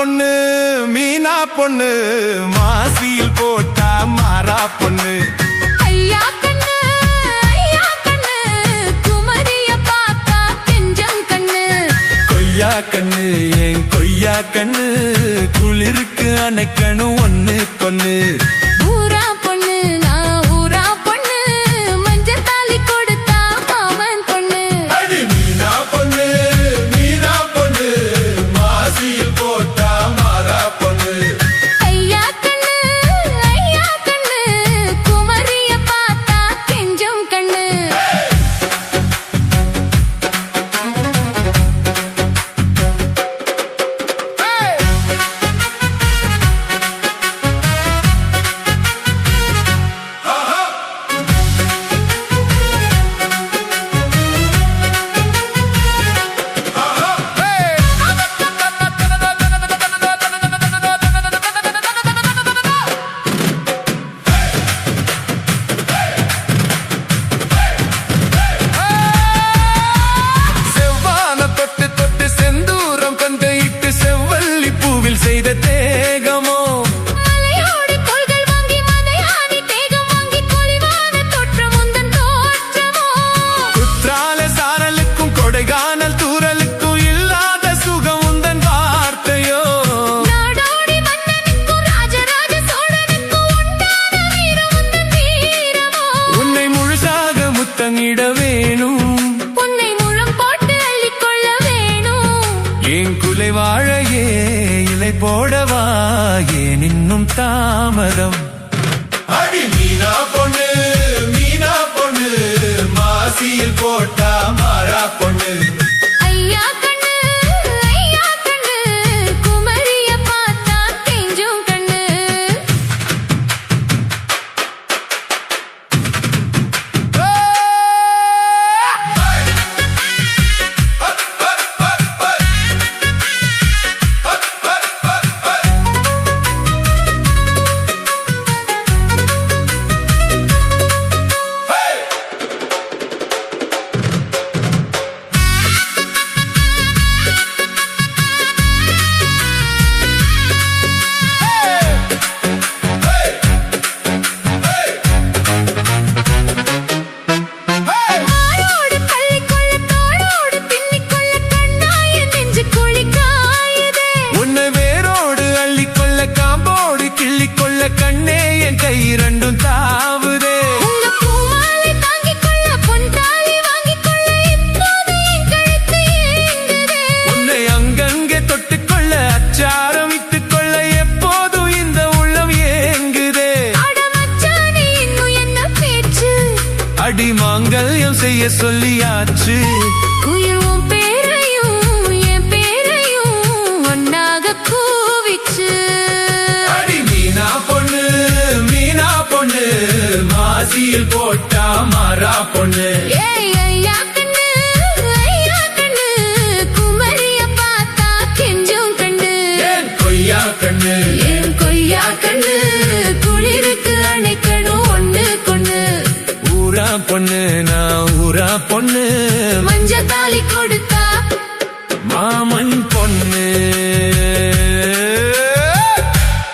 பொண்ணு மீனா பொண்ணு மாசியில் போட்டா மாறா பொண்ணு ஐயா கண்ணு குமரிய பார்த்தா கெஞ்சம் கண்ணு கொய்யா கண்ணு என் கொய்யா கண்ணு குளிருக்கு அணைக்கணும் ஒண்ணு கொன்னு ஊரா பொண்ணு நான் ஊரா பொண்ணு மஞ்சள் தாலி கொடுத்தா மாமன் பொண்ணு மீனா பொண்ணு மாசியில் போட்டா மாறா பொண்ணு ஐயா கண்ணு குமரிய பார்த்தா கெஞ்சம் கண்ணு செய்த தேகமோ மலையோடு கொள்கள் வாங்கி மதையானி தேகம் வாங்கி கொலிவான தோற்றம் உந்தன் தோற்றமோ குற்றால சாரலுக்கும் கொடைகானல் தூரலுக்கும் இல்லாத சுகம் உந்தன் வார்த்தையோ நாடோடி மன்னனுக்கும் ராஜராஜ சோழனுக்கும் உண்டான வீரம் உந்தன் வீரமோ உன்னை முழுசாக முத்தங்கிட வேணும் உன்னை முழம் போட்டு அள்ளிக்கொள்ள வேணும் என் குலை வாழையே இலை போடவா ஏன் இன்னும் தாமதம் மீனா பொண்ணு மாசியில் போட்டா மாறா பொண்ணு ஐயா கண்ணு குமரிய பார்த்தா கெஞ்சும் கண்ணு கண்ணே என் கை இரண்டும் தாவுதே உங்க பூமாலை தாங்கிக் கொள்ள பொன்தாலி வாங்கிக் கொள்ள இப்போது என் கழுத்து ஏங்குதே உன்னை அங்கங்கே தொட்டுக்கொள்ள அச்சாரம் இட்டுக் கொள்ள எப்போதும் இந்த உள்ளம் ஏங்குதே அட மச்சானே இன்னும் என்ன பேச்சு அடி மாங்கல்யம் செய்ய சொல்லியாச்சு உயிரும் பேரையும் என் பேரையும் ஒன்னாக கூவிச்சு மீனா பொண்ணு மாசியில் போட்டா மாறா பொண்ணு ஐயா கண்ணு குமரிய பார்த்தா கெஞ்சும் கண்ணு என் கொய்யா கண்ணு குளிருக்கு அணைக்கணும் ஒண்ணு கொண்ணு ஊரா பொண்ணு நான் ஊரா பொண்ணு மஞ்சள் தாலி கொடுத்தா மாமன் பொண்ணு